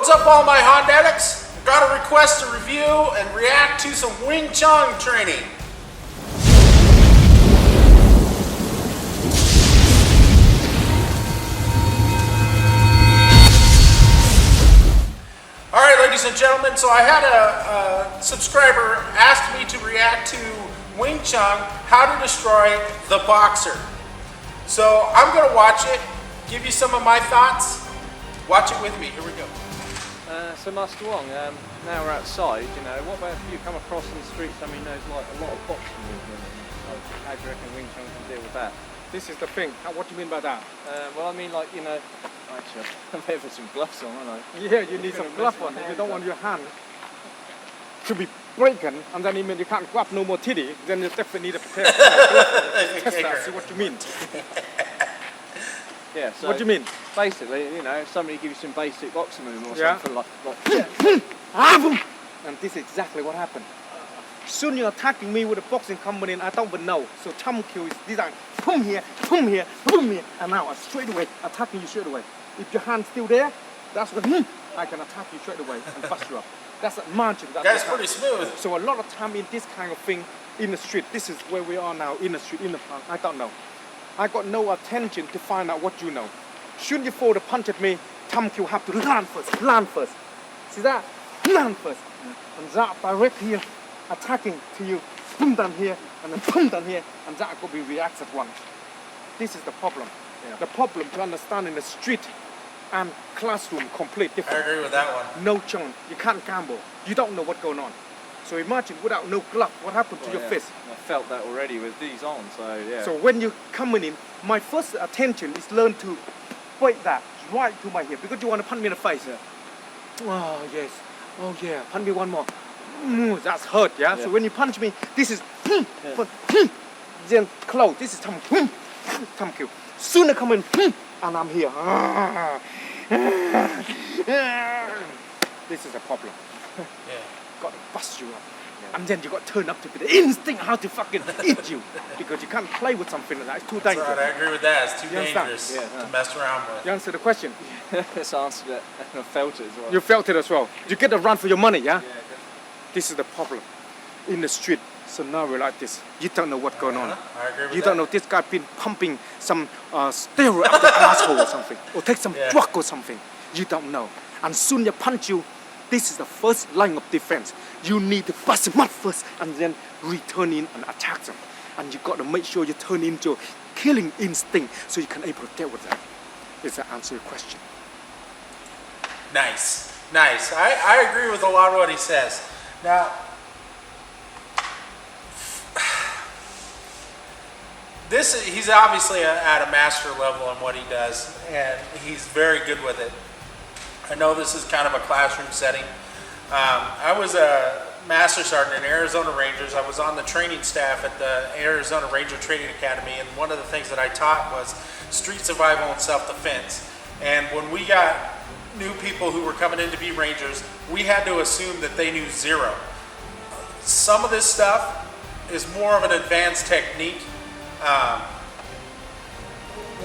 What's up, all my Hondetics? I got a request to review and react to some Wing Chun training. Alright, ladies and gentlemen, so I had a subscriber ask me to react to Wing Chun, How to Destroy the Boxer. So I'm going to watch it, give you some of my thoughts. Watch it with me. Here we go. So Master Wong, now we're outside, you know, what about if you come across in the street somebody knows like a lot of boxing movement? How do you reckon Wing Chun can deal with that? This is the thing. What do you mean by that? Well, I mean, like, you know, actually, I'm having some gloves on, aren't I? Yeah, you need some glove on. If you don't want your hand to be broken, and then you can't grab no more titty, then you definitely need a pair of gloves. Test that, see what you mean. Yeah, so what do you mean? Basically, you know, if somebody gives you some basic boxing movement or something like and this is exactly what happened. Soon you're attacking me with a boxing company and I don't even know. So Chung is designed, boom here, boom here, boom here, and now I'm straight away attacking you straight away. If your hand's still there, that's when I can attack you straight away and bust you up. That's a margin. That's pretty smooth. So a lot of time in this kind of thing in the street, this is where we are now, in the street, in the park, I don't know. I got no attention to find out what you know. Shouldn't you throw the punch at me, Chung have to land first. See that? Land first. And that direct here, attacking to you, boom down here, and then boom down here, and that could be reacted one. This is the problem. Yeah. The problem to understand in the street and classroom complete different. I agree with that one. No Chung, you can't gamble. You don't know what's going on. So imagine without no glove, what happened to your fist? I felt that already with these on, so yeah. So when you're coming in, my first attention is learn to fight that right to my hip because you want to punch me in the face. Yeah. Oh yes, oh yeah, punch me one more. That's hurt, yeah? So when you punch me, this is then close. This is Chung. Soon I come in and I'm here. This is a problem. Yeah. Got to bust you up. Yeah. And then you got to turn up to be the instinct how to fucking eat you. Because you can't play with something like that. It's too dangerous. Right, I agree with that. It's too dangerous to mess around with. You answer the question? Yes, I answered it and I felt it as well. You felt it as well. You get a run for your money, yeah? Yeah, this is the problem. In the street, scenario like this, you don't know what's going on. I agree with you that. don't know this guy been pumping some steroid up the asshole or something. Or take some drug or something. You don't know. And soon they punch you. This is the first line of defense. You need to bust him up first and then return in and attack them. And you got to make sure you turn into your killing instinct so you can able to deal with that. Does that answer your question? Nice. I agree with a lot of what he says. Now, he's obviously at a master level in what he does, and he's very good with it. I know this is kind of a classroom setting. I was a Master Sergeant in Arizona Rangers. I was on the training staff at the Arizona Ranger Training Academy, and one of the things that I taught was street survival and self-defense. And when we got new people who were coming in to be Rangers, we had to assume that they knew zero. Some of this stuff is more of an advanced technique.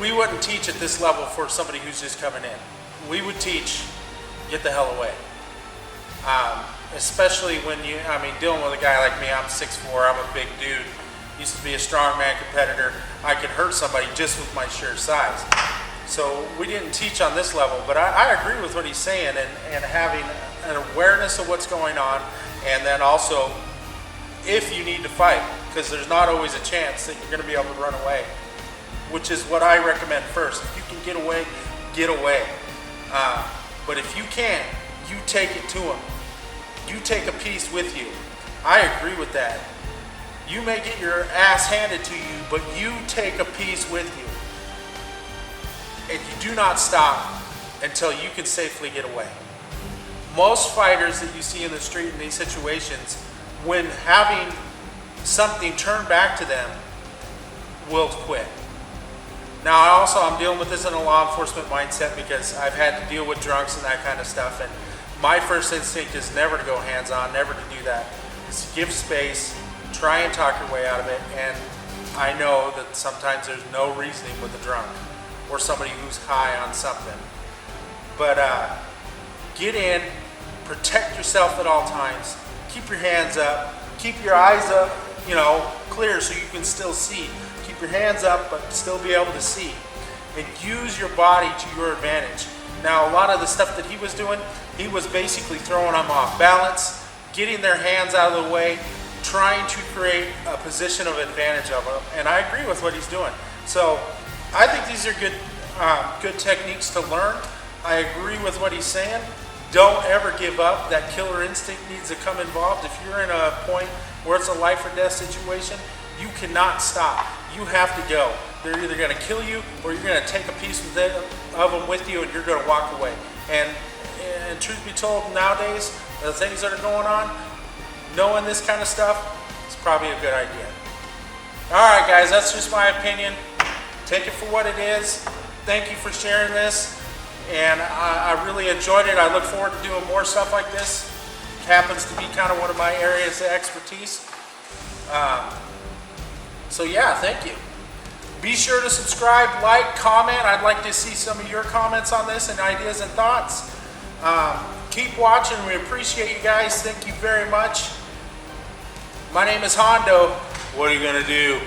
We wouldn't teach at this level for somebody who's just coming in. We would teach, get the hell away. Especially when dealing with a guy like me, I'm 6'4", I'm a big dude. Used to be a strongman competitor. I could hurt somebody just with my sheer size. So we didn't teach on this level, but I agree with what he's saying and having an awareness of what's going on, and then also if you need to fight, because there's not always a chance that you're going to be able to run away, which is what I recommend first. If you can get away, get away. But if you can't, you take it to him. You take a piece with you. I agree with that. You may get your ass handed to you, but you take a piece with you. And you do not stop until you can safely get away. Most fighters that you see in the street in these situations, when having something turned back to them, will quit. Now, I'm dealing with this in a law enforcement mindset because I've had to deal with drunks and that kind of stuff. And my first instinct is never to go hands-on, never to do that. Is to give space, try and talk your way out of it. And I know that sometimes there's no reasoning with a drunk or somebody who's high on something. But get in, protect yourself at all times, keep your hands up, keep your eyes up, you know, clear so you can still see. Keep your hands up but still be able to see. And use your body to your advantage. Now a lot of the stuff that he was doing, he was basically throwing them off balance, getting their hands out of the way, trying to create a position of advantage of them. And I agree with what he's doing. So I think these are good techniques to learn. I agree with what he's saying. Don't ever give up. That killer instinct needs to come involved. If you're in a point where it's a life or death situation, you cannot stop. You have to go. They're either going to kill you or you're going to take a piece of them with you and you're going to walk away. And truth be told, nowadays, the things that are going on, knowing this kind of stuff, it's probably a good idea. Alright guys, that's just my opinion. Take it for what it is. Thank you for sharing this. And I really enjoyed it. I look forward to doing more stuff like this. It happens to be kind of one of my areas of expertise. So yeah, thank you. Be sure to subscribe, like, comment. I'd like to see some of your comments on this and ideas and thoughts. Keep watching. We appreciate you guys. Thank you very much. My name is Hondo. What are you going to do?